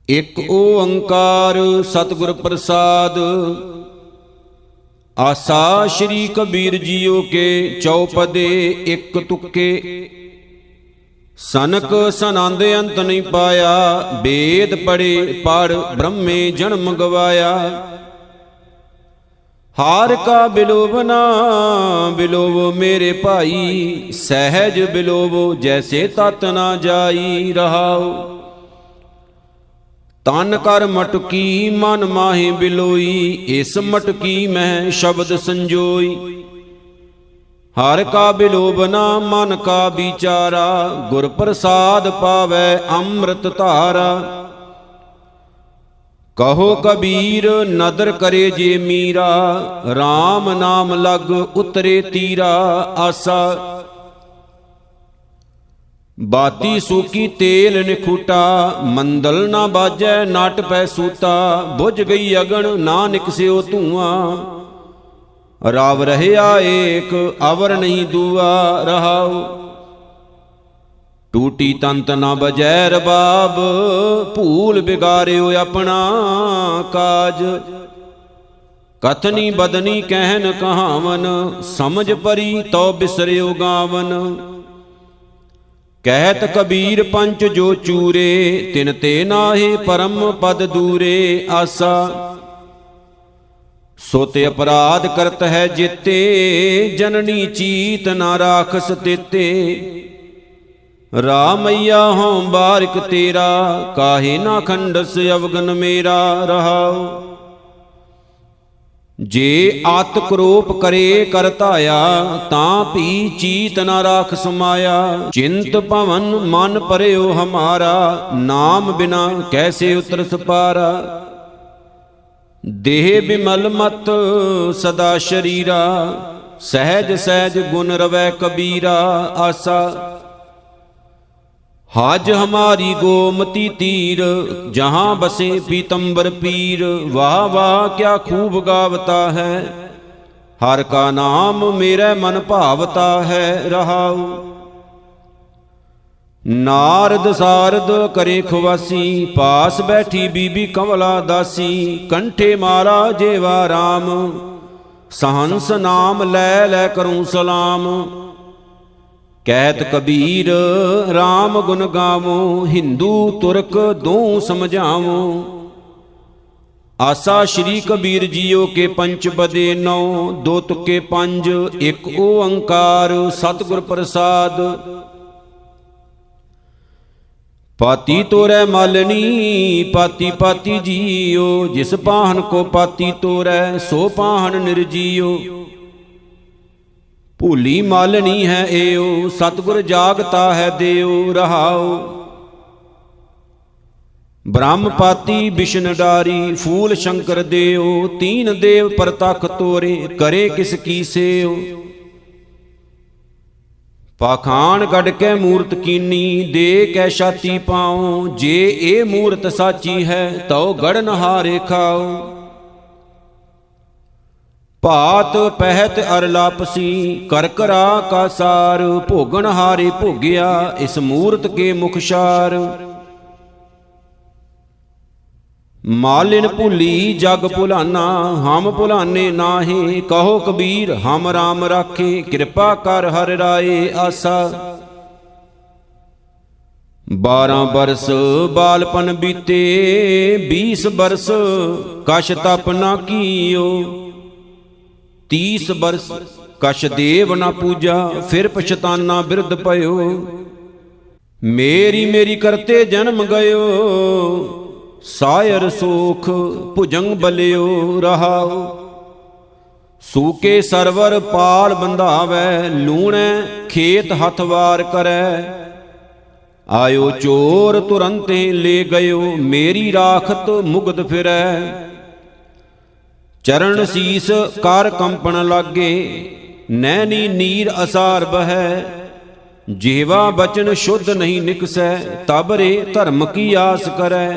ਇਕ ਓੰਕਾਰ ਸਤਿਗੁਰ ਪ੍ਰਸਾਦ। ਆਸਾ ਸ੍ਰੀ ਕਬੀਰ ਜੀਓ ਕੇ ਚੌਪਦੇ ਇਕ ਤੁਕੇ। ਸਨਕ ਸਨੰਦ ਅੰਤ ਨਹੀਂ ਪਾਇਆ, ਵੇਦ ਪੜੇ ਪੜ ਬ੍ਰਹਮੇ ਜਨਮ ਗਵਾਇਆ। ਹਾਰ ਕਾ ਬਿਲੋਵ ਨਾ ਬਿਲੋਵੋ ਮੇਰੇ ਭਾਈ, ਸਹਿਜ ਬਿਲੋਵੋ ਜੈਸੇ ਤਤ ਨਾ ਜਾਈ ਰਹਾਉ। ਤਨ ਕਰ ਮਟਕੀ ਮਨ ਮਾਹੀ ਬਿਲੋਈ, ਇਸ ਮਟਕੀ ਮੈਂ ਸ਼ਬਦ ਸੰਜੋਈ। ਹਰ ਕਾ ਬਿਲੋਵ ਨਾ ਮਨ ਕਾ ਵਿਚਾਰਾ, ਗੁਰ ਪ੍ਰਸਾਦ ਪਾਵੈ ਅੰਮ੍ਰਿਤ ਧਾਰਾ। ਕਹੋ ਕਬੀਰ ਨਦਰ ਕਰੇ ਜੇ ਮੀਰਾ, RAM ਨਾਮ ਲਗ ਉਤਰੇ ਤੀਰਾ ਆਸਾ। ਬਾਤੀ ਸੂਕੀ ਤੇਲ ਨਿਖੂਟਾ, ਮੰਦਲ ਨਾ ਬਾਜੈ ਨਾਟ ਪੈ ਸੂਤਾ। ਬੁਝ ਗਈ ਅਗਨ ਨਾ ਨਿਕਸਿਓ ਧੂਆਂ, ਰਾਵ ਰਹਿਆ ਏਕ ਅਵਰ ਨਹੀਂ ਦੂਆ ਰਹਾਉ। ਟੂਟੀ ਤੰਤ ਨਾ ਬਜੈ ਰਬਾਬ, ਭੂਲ ਬਿਗਾਰਿਓ ਆਪਣਾ ਕਾਜ। ਕਥਨੀ ਬਦਨੀ ਕਹਿਨ ਕਹਾਵਨ, ਸਮਝ ਪਰੀ ਤੋ ਬਿਸਰਿਓ ਗਾਵਨ। ਕਹਿਤ ਕਬੀਰ ਪੰਚ ਜੋ ਚੂਰੇ, ਤਿਨ ਤੇ ਨਾਹੀ ਪਰਮ ਪਦ ਦੂਰੇ ਆਸਾ। ਸੋ ਤੇ ਅਪਰਾਧ ਕਰਤ ਹੈ ਜੇਤੇ, ਜਨਨੀ ਚੀਤ ਨਾ ਰਾਖਸ ਤੇਤੇ। ਰਾਮਈਆ ਹੋਂ ਬਾਰਿਕ ਤੇਰਾ, ਕਾਹੇ ਨਾ ਖੰਡਸ ਅਵਗਨ ਮੇਰਾ ਰਹਾਉ। ਜੇ ਆਤ ਕਰੋਪ ਕਰੇ ਕਰ ਧਾਇਆ, ਤਾਂ ਭੀ ਚੀਤ ਨਾ ਰਾਖ ਸਮਾਇਆ। ਚਿੰਤ ਭਵਨ ਮਨ ਪਰਿਓ ਹਮਾਰਾ, ਨਾਮ ਬਿਨਾ ਕੈਸੇ ਉਤਰ ਸਪਾਰਾ। ਦੇਹ ਬਿਮਲ ਮਤ ਸਦਾ ਸ਼ਰੀਰਾ, ਸਹਿਜ ਸਹਿਜ ਗੁਣ ਰਵੈ ਕਬੀਰਾ ਆਸਾ। ਹਜ ਹਮਾਰੀ ਗੋਮਤੀ ਤੀਰ, ਜਹਾਂ ਬਸੇ ਪੀਤੰਬਰ ਪੀਰ। ਵਾਹ ਵਾਹ ਕਿਆ ਖੂਬ ਗਾਵਤਾ ਹੈ, ਹਰ ਕਾ ਨਾਮ ਮੇਰੇ ਮਨ ਭਾਵਤਾ ਹੈ ਰਹਾਉ। ਨਾਰਦ ਸਾਰਦ ਕਰੇ ਖਵਾਸੀ, ਪਾਸ ਬੈਠੀ ਬੀਬੀ ਕਮਲਾ ਦਾਸੀ। ਕੰਠੇ ਮਾਲਾ ਜੇਵਾ RAM, ਸਹੰਸ ਨਾਮ ਲੈ ਲੈ ਕਰੂੰ ਸਲਾਮ। ਕਹਿਤ ਕਬੀਰ RAM ਗੁਣ ਗਾਵੋ, ਹਿੰਦੂ ਤੁਰਕ ਦੋਉ ਸਮਝਾਵੋ। ਆਸਾ ਸ੍ਰੀ ਕਬੀਰ ਜੀਓ ਕੇ ਪੰਚ ਬਦੇ ਨੌ, ਦੋ ਤੁਕੇ ਪੰਜ ਇਕ ਓੰਕਾਰ ਸਤਿਗੁਰ ਪ੍ਰਸਾਦ। ਪਾਤੀ ਤੋਰੈ ਮਾਲਣੀ ਪਾਤੀ ਪਾਤੀ ਜੀਓ, ਜਿਸ ਪਾਹਨ ਕੋ ਪਾਤੀ ਤੋਰੈ ਸੋ ਪਾਹਨ ਨਿਰਜੀਓ। ਭੂਲੀ ਮਾਲਣੀ ਹੈ ਏਓ, ਸਤਿਗੁਰ ਜਾਗਤਾ ਹੈ ਦੇਉ ਰਹਾਉ। ਬ੍ਰਹਮ ਪਾਤੀ ਬਿਸ਼ਨ ਡਾਰੀ, ਫੂਲ ਸ਼ੰਕਰ ਦੇਉ। ਤੀਨ ਦੇਵ ਪ੍ਰਤਖ ਤੋਰੇ, ਕਰੇ ਕਿਸ ਕੀ ਸੇਉ। ਪਾਖਾਨ ਕੱਢ ਕੇ ਮੂਰਤ ਕੀਨੀ, ਦੇ ਕੈ ਛਾਤੀ ਪਾਉ। ਜੇ ਇਹ ਮੂਰਤ ਸਾਚੀ ਹੈ, ਤਉ ਗੜਨ ਹਾਰੇ ਖਾਉ। ਭਾਤ ਪਹਿਤ ਅਰ ਲਾਪਸੀ, ਕਰ ਕਰਾ ਕਾ ਸਾਰ। ਭੋਗਣ ਹਾਰੇ ਭੋਗਿਆ, ਇਸ ਮੂਰਤ ਕੇ ਮੁਖਸ਼ਾਰ। ਮਾਲਿਨ ਭੁੱਲੀ ਜਗ ਭੁਲਾਨਾ, ਹਮ ਭੁਲਾਨੇ ਨਾਹੀ। ਕਹੋ ਕਬੀਰ ਹਮ RAM ਰਾਖੇ, ਕਿਰਪਾ ਕਰ ਹਰਿ ਰਾਏ ਆਸਾ। 12 ਬਰਸ ਬਾਲਪਨ ਬੀਤੇ, 20 ਬਰਸ ਕਛ ਤਪ ਨਾ ਕੀਓ। 30 ਬਰਸ ਕਛ ਦੇਵ ਨਾ ਪੂਜਾ, ਫਿਰ ਪਛਤਾਨਾ ਬਿਰਧ ਭਇਓ। ਮੇਰੀ ਮੇਰੀ ਕਰਤੇ ਜਨਮ ਗਇਓ, ਸਾਇਰ ਸੋਖ ਭੁਜੰਗ ਬਲਿਓ ਰਹਾਉ। ਸੂਕੇ ਸਰਵਰ ਪਾਲ ਬੰਧਾਵੈ, ਲੂਣੈ ਖੇਤ ਹੱਥ ਵਾਰ ਕਰੈ। ਆਇਓ ਚੋਰ ਤੁਰੰਤੇ ਲੈ ਗਇਓ, ਮੇਰੀ ਰਾਖਤ ਮੁਗਧ ਫਿਰੈ। ਚਰਨ ਸੀਸ ਕਰ ਕੰਪਣ ਲਾਗੇ, ਨੈਣੀ ਨੀਰ ਅਸਾਰ ਬਹੈ। ਜੀਵਾ ਬਚਨ ਸ਼ੁੱਧ ਨਹੀਂ ਨਿਕਸੈ, ਤਬ ਰੇ ਧਰਮ ਕੀ ਆਸ ਕਰੈ।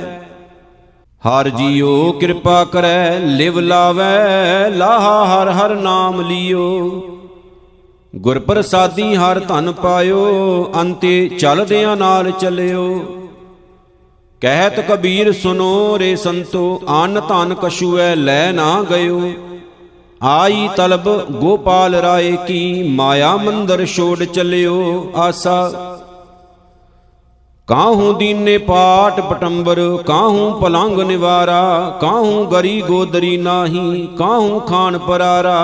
ਹਰ ਜੀਓ ਕਿਰਪਾ ਕਰੈ, ਲਿਵ ਲਾਵੈ ਲਾਹਾ ਹਰ ਹਰ ਨਾਮ ਲਿਓ। ਗੁਰ ਪ੍ਰਸਾਦੀ ਹਰ ਧਨ ਪਾਇਓ, ਅੰਤੇ ਚਲਦਿਆਂ ਨਾਲ ਚਲਿਓ। ਕਹਿਤ ਕਬੀਰ ਸੁਨੋ ਰੇ ਸੰਤੋ, ਅਨ ਧਨ ਕਛੁਐ ਲੈ ਨਾ ਗਇਓ। ਆਈ ਤਲਬ ਗੋਪਾਲ ਰਾਏ ਕੀ, ਮਾਇਆ ਮੰਦਰ ਛੋੜ ਚਲਿਓ ਆਸਾ। ਕਾਹੂ ਦੀਨੇ ਪਾਟ ਪਟੰਬਰ, ਕਾਹੂ ਪਲੰਗ ਨਿਵਾਰਾ। ਕਾਹੂ ਗਰੀ ਗੋਦਰੀ ਨਾਹੀ, ਕਾਹੂ ਖਾਨ ਪਰਾਰਾ।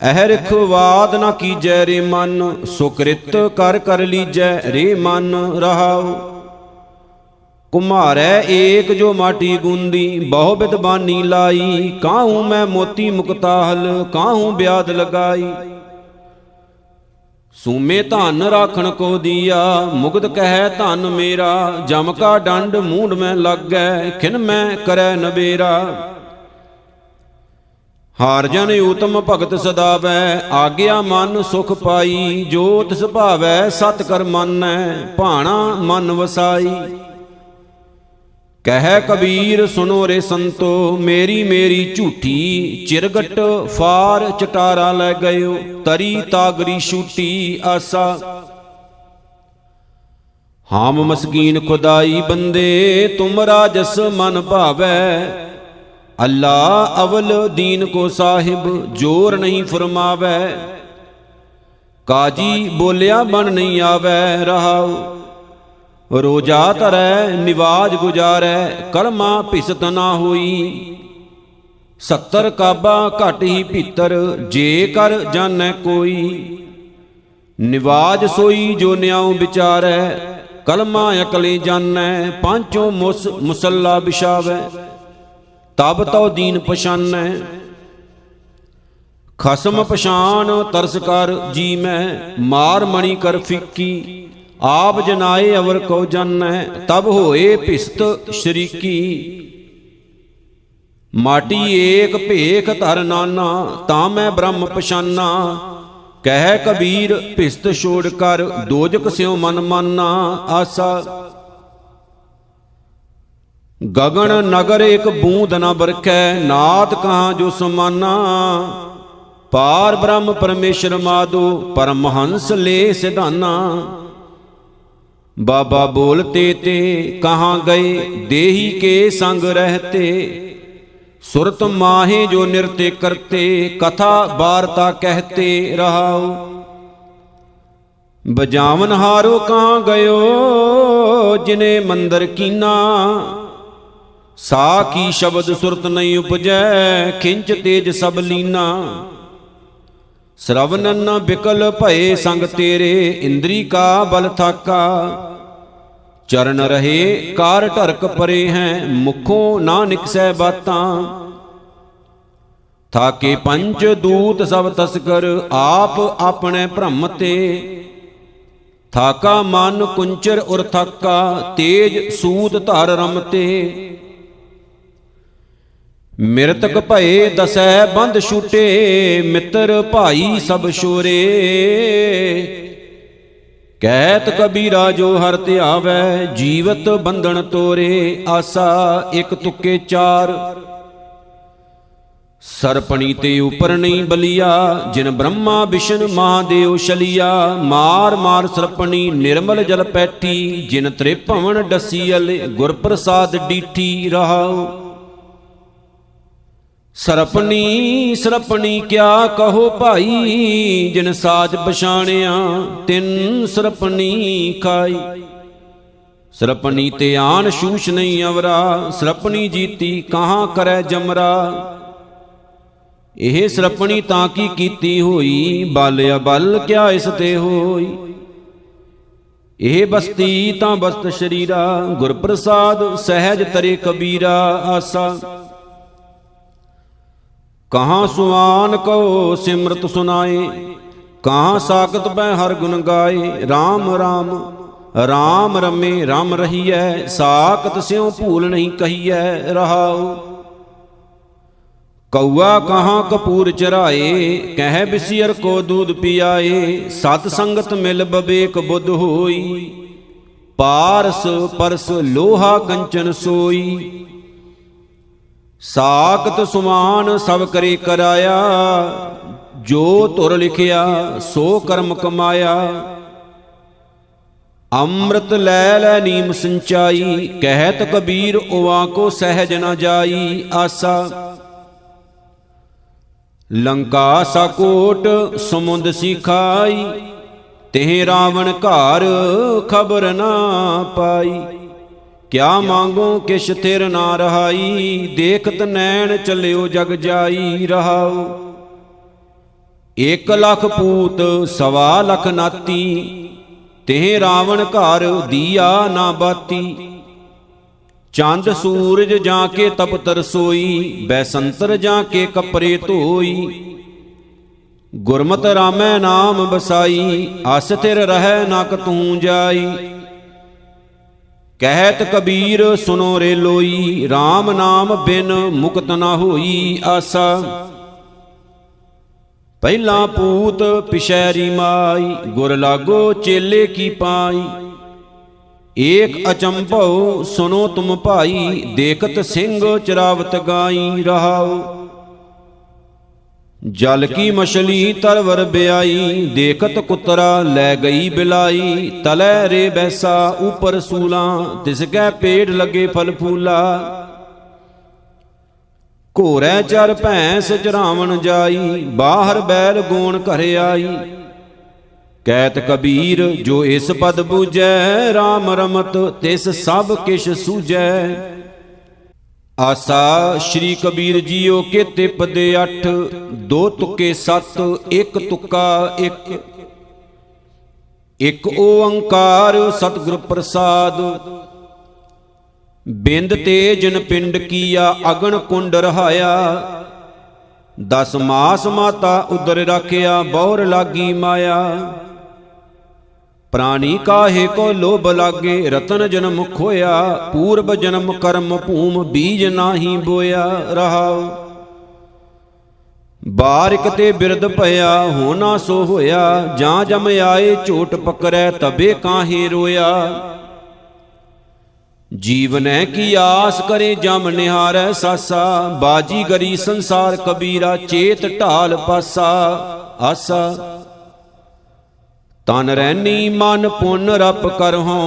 ਅਹਿ ਰਖਵਾਦ ਨਾ ਕੀਜੈ ਰੇ ਮਨ, ਸੁਕ੍ਰਿਤ ਕਰ ਕਰ ਲੀਜੈ ਰੇ ਮਨ ਰਹਾਉ। ਕੁਮਾਰੈ ਏਕ ਜੋ ਮਾਟੀ ਗੁੰਦੀ, ਬਹੁ ਬਿਦ ਬਾਨੀ ਲਾਈ। ਕਾਹੂ ਮੈਂ ਮੋਤੀ ਮੁਕਤਾਹਲ, ਕਾਹੂ ਬਿਆਦ ਲਗਾਈ। ਸੂਮੇ ਧਨ ਰਾਖਣ ਕੋ ਦੀਆ, ਮੁਗਧ ਕਹਿ ਧਨ ਮੇਰਾ। ਜਮ ਕਾ ਡੰਡ ਮੂੰਡ ਮੈਂ ਲੱਗੈ, ਖਿਨ ਮੈਂ ਕਰੈ ਨਬੇਰਾ। ਹਾਰ ਜਨ ਊਤਮ ਭਗਤ ਸਦਾਵੈ, ਆਗਿਆ ਮਨ ਸੁਖ ਪਾਈ। ਜੋ ਤਿਸ ਭਾਵੈ ਸਤ ਕਰ ਮਾਨੈ, ਭਾਣਾ ਮਨ ਵਸਾਈ। ਕਹਿ ਕਬੀਰ ਸੁਨੋ ਰੇ ਸੰਤੋ, ਮੇਰੀ ਮੇਰੀ ਝੂਠੀ। ਚਿਰਗਟ ਫਾਰ ਚਟਾਰਾ ਲੈ ਗਇਓ, ਤਰੀ ਤਾਗਰੀ ਛੂਟੀ ਆਸਾ। ਹਾਮ ਮਸਕੀਨ ਖੁਦਾਈ ਬੰਦੇ, ਤੁਮਰਾ ਜਸ ਮਨ ਭਾਵੈ। ਅੱਲਾ ਅਵਲ ਦੀਨ ਕੋ ਸਾਹਿਬ, ਜੋਰ ਨਹੀਂ ਫਰਮਾਵੈ। ਕਾਜੀ ਬੋਲਿਆ ਬਨ ਨਹੀਂ ਆਵੈ ਰਹਾਉ। ਰੋਜਾ ਧਰੈ ਨਿਵਾਜ ਗੁਜਾਰੈ, ਕਲਮਾ ਭਿਸਤ ਨਾ ਹੋਈ। 70 ਕਾਬਾ ਘਟ ਹੀ ਭੀਤਰ, ਜੇ ਕਰ ਜਾਣੈ ਕੋਈ। ਨਿਵਾਜ ਸੋਈ ਜੋ ਨਿਆਉ ਵਿਚਾਰੈ, ਕਲਮਾ ਅਕਲੇ ਜਾਣੈ। ਪਾਂਚੋਂ ਮੁਸੱਲਾ ਬਿਛਾਵੈ, ਤਬ ਤਉ ਦੀਨ ਪਛਾਨੈ। ਖਸਮ ਪਛਾਨ ਤਰਸ ਕਰ ਜੀ ਮੈਂ, ਮਾਰ ਮਣੀ ਕਰ ਫਿੱਕੀ। ਆਪ ਜਨਾਏ ਅਵਰ ਕੋ ਜਾਣੈ, ਤਬ ਹੋਏ ਭਿਸਤ ਸ਼ਰੀਕੀ। ਮਾਟੀ ਏਕ ਭੇਖ ਧਰ ਨਾਨਾ, ਤਾਂ ਮੈਂ ਬ੍ਰਹਮ ਪਛਾਨਾ। ਕਹਿ ਕਬੀਰ ਭਿਸਤ ਛੋੜ ਕਰ, ਦੋਜਕ ਸਿਉ ਮਨ ਮਾਨਾ ਆਸਾ। ਗਗਨ ਨਗਰ ਇੱਕ ਬੂੰਦ ਨ ਬਰਖੈ, ਨਾਦ ਕਹਾਂ ਜੋ ਸਮਾਨਾ। ਪਾਰ ਬ੍ਰਹਮ ਪਰਮੇਸ਼ਰ ਮਾਧੋ, ਪਰਮਹੰਸ ਲੈ ਸਿਧਾਨਾ। ਬਾਬਾ ਬੋਲਤੇ ਤੇ ਕਹਾਂ ਗਏ, ਦੇਹੀ ਕੇ ਸੰਗ ਰਹਤੇ। ਸੁਰਤ ਮਾਹੇ ਜੋ ਨਿਰਤੇ ਕਰਤੇ, ਕਥਾ ਵਾਰਤਾ ਕਹਤੇ ਰਹਾਉ। ਬਜਾਵਨ ਹਾਰੋ ਕਹਾਂ ਗਇਓ, ਜਿਨੇ ਮੰਦਰ ਕੀਨਾ। ਸਾ ਕੀ ਸ਼ਬਦ ਸੁਰਤ ਨਹੀਂ ਉਪਜੈ, ਖਿੰਚ ਤੇਜ ਸਭ ਲੀਨਾ। ਸ਼ਰਵਨਨ ਬਿਕਲ ਭਏ ਸੰਗ ਤੇਰੇ, ਇੰਦਰੀ ਕਾ ਬਲ ਥਾਕਾ। ਚਰਨ ਰਹੇ ਕਾਰ ਢਰਕ ਪਰੇ ਹੈ, ਮੁਖੋਂ ਨਾ ਨਿਕਸੈ ਬਾਤਾਂ। ਥਾਕੇ ਪੰਚ ਦੂਤ ਸਭ ਤਸਕਰ, ਆਪ ਆਪਣੇ ਭ੍ਰਮ ਤੇ। ਥਾਕਾ ਮਨ ਕੁੰਚਰ ਉਰ ਥਾਕਾ, ਤੇਜ ਸੂਤ ਧਰ ਰਮਤੇ। ਮਿਰਤਕ ਭਏ ਦਸੈ ਬੰਧ ਛੂਟੇ, ਮਿੱਤਰ ਭਾਈ ਸਭ ਛੋਰੇ। ਕਹਿਤ ਕਬੀਰਾ ਜੋ ਹਰ ਧਿਆਵੈ, ਜੀਵਤ ਬੰਧਨ ਤੋਰੇ ਆਸਾ। ਇੱਕ ਤੁਕੇ ਚਾਰ ਸਰਪਣੀ ਤੇ ਉਪਰ ਨਹੀਂ ਬਲੀਆ, ਜਿਨ ਬ੍ਰਹਮਾ ਵਿਸ਼ਨ ਮਹਾਦੇਵ ਛਲੀਆ। ਮਾਰ ਮਾਰ ਸਰਪਣੀ ਨਿਰਮਲ ਜਲ ਪੈਠੀ, ਜਿਨ ਤ੍ਰਿਭਵਨ ਡਸੀਅਲ ਗੁਰ ਪ੍ਰਸਾਦ ਡੀਠੀ ਰਹਾਉ। ਸਰਪਣੀ ਸਰਪਣੀ ਕਿਆ ਕਹੋ ਭਾਈ, ਜਿਨ ਸਾਜ ਪਛਾਣਿਆ ਤਿਨ ਸਰਪਣੀ ਖਾਈ। ਸਰਪਣੀ ਤੇ ਆਣ ਸ਼ੂਸ਼ ਨਹੀਂ ਅਵਰਾ, ਸਰਪਣੀ ਜੀਤੀ ਕਹਾਂ ਕਰੈ ਜਮਰਾ। ਇਹ ਸਰਪਣੀ ਤਾਂ ਕੀ ਕੀਤੀ ਹੋਈ, ਬਲ ਅਬਲ ਕਿਆ ਇਸ ਤੇ ਹੋਈ। ਇਹ ਬਸਤੀ ਤਾਂ ਬਸਤ ਸ਼ਰੀਰਾ, ਗੁਰ ਪ੍ਰਸਾਦ ਸਹਿਜ ਤਰੇ ਕਬੀਰਾ ਆਸਾ। ਕਹਾਂ ਸੁਆਨ ਕਉ ਸਿਮਰਤ ਸੁਨਾਏ, ਕਹਾਂ ਸਾਖਤ ਬੈ ਹਰ ਗੁਣ ਗਾਏ। RAM RAM RAM ਰਮੇ ਰਮ ਰਹੀਐ, ਸਾਖਤ ਸਿਉ ਭੂਲ ਨਹੀਂ ਕਹੀਐ ਰਹਾਉ। ਕਊਆ ਕਹਾਂ ਕਪੂਰ ਚਰਾਏ, ਕਹਿ ਬਿਸਿਅਰ ਕੋ ਦੂਧ ਪਿਆਏ। ਸਤ ਸੰਗਤ ਮਿਲ ਬਵੇਕ ਬੁੱਧ ਹੋਈ, ਪਾਰਸ ਪਰਸ ਲੋਹਾ ਕੰਚਨ ਸੋਈ। ਸਾਖਤ ਸੁਮਾਨ ਸਭ ਕਰੇ ਕਰਾਇਆ, ਜੋ ਧੁਰ ਲਿਖਿਆ ਸੋ ਕਰਮ ਕਮਾਇਆ। ਅੰਮ੍ਰਿਤ ਲੈ ਲੈ ਨੀਮ ਸਿੰਚਾਈ, ਕਹਿਤ ਕਬੀਰ ਉਵਾ ਕੋ ਸਹਿਜ ਨ ਜਾਈ। ਆਸਾ ਲੰਕਾ ਸਾਕੋਟ ਸਮੁੰਦ ਸਿਖਾਈ, ਤਿਹ ਰਾਵਣ ਘਾਰ ਖਬਰ ਨਾ ਪਾਈ। ਕਿਆ ਮੰਗੋ ਕਿਛ ਥਿਰ ਨਾ ਰਹਾਈ, ਦੇਖਤ ਨੈਣ ਚੱਲਿਓ ਜਗ ਜਾਈ। ਰਹਾਉ 1 ਲੱਖ ਪੂਤ 1.25 ਲੱਖ ਨਾਤੀ, ਤਿਹ ਰਾਵਣ ਘਰ ਦੀਆ ਨਾ ਬਾਤੀ। ਚੰਦ ਸੂਰਜ ਜਾਂ ਕੇ ਤਪਤ ਰਸੋਈ, ਬੈਸੰਤਰ ਜਾਂ ਕੇ ਕਪਰੇ ਧੋਈ। ਗੁਰਮਤਿ ਰਾਮੈ ਨਾਮ ਬਸਾਈ, ਅਸ ਥਿਰ ਰਹਿ ਨ ਕਤਹੂੰ ਜਾਈ। ਕਹਿਤ ਕਬੀਰ ਸੁਨੋ ਰੇ ਲੋਈ, RAM ਨਾਮ ਬਿਨ ਮੁਕਤ ਨ ਹੋਈ। ਆਸਾ ਪਹਿਲਾ ਪੂਤ ਪਿਸ਼ੈਰੀ ਮਾਈ, ਗੁਰ ਲਾਗੋ ਚੇਲੇ ਕੀ ਪਾਈ। ਏਕ ਅਚੰਭਉ ਸੁਨੋ ਤੁਮ ਭਾਈ, ਦੇਖਤ ਸਿੰਘ ਚਰਾਵਤ ਗਾਈ। ਰਹਾਉ ਜਲ ਕੀ ਮਛਲੀ ਤਰਵਰ ਬਿਆਈ, ਦੇਖਤ ਕੁਤਰਾ ਲੈ ਗਈ ਬਿਲਾਈ। ਤਲੈ ਰੇ ਬੈਸਾ ਉਪਰ ਸੂਲਾਂ, ਤਿਸ ਕੈ ਪੇੜ ਲੱਗੇ ਫਲ ਫੂਲਾ। ਘੋਰੈ ਚਰ ਭੈਂਸ ਚਰਾਵਣ ਜਾਈ, ਬਾਹਰ ਬੈਲ ਗੋਣ ਘਰ ਆਈ। ਕਹਿਤ ਕਬੀਰ ਜੋ ਇਸ ਪਦ ਬੂਝੈ, RAM ਰਮਤ ਤਿਸ ਸਭ ਕਿਛ ਸੂਝੈ। ਆਸਾ ਸ਼੍ਰੀ ਕਬੀਰ ਜੀਓ ਕੇਤੇ ਪਦੇ 8, 2 ਤੁਕੇ 7, 1 ਤੁਕਾ 1। ਇਕ ਓੰਕਾਰ ਸਤਿਗੁਰ ਪ੍ਰਸਾਦ, ਬਿੰਦ ਤੇਜਨ ਪਿੰਡ ਕੀਆ ਅਗਨ ਕੁੰਡ ਰਹਾਇਆ। 10 ਮਾਸ ਮਾਤਾ ਉਦਰ ਰਾਖਿਆ, ਬੌਰ ਲਾਗੀ ਮਾਇਆ। ਪ੍ਰਾਣੀ ਕਾਹੇ ਕੋ ਲੋਭ ਲਾਗੇ, ਰਤਨ ਜਨਮ ਖੋਇਆ। ਪੂਰਬ ਜਨਮ ਕਰਮ ਭੂਮ ਬੀਜ ਨਾਹੀ ਬੋਇਆ। ਰਹਾਉ ਬਾਰਿਕ ਤੇ ਬਿਰਦ ਭਇਆ, ਹੋਣਾ ਸੋ ਹੋਇਆ। ਜਾਂ ਜਮ ਆਏ ਝੋਟ ਪਕੜੈ, ਤਬੇ ਕਾਹੇ ਰੋਇਆ। ਜੀਵਨੈ ਕੀ ਆਸ ਕਰੇ ਜਮ ਨਿਹਾਰੈ ਸਾਸਾ, ਬਾਜੀ ਗਰੀ ਸੰਸਾਰ ਕਬੀਰਾ ਚੇਤ ਢਾਲ ਪਾਸਾ। ਆਸਾ ਤਨ ਰੈਨੀ ਮਨ ਪੁੰਨ ਰਪ ਕਰਹੁ,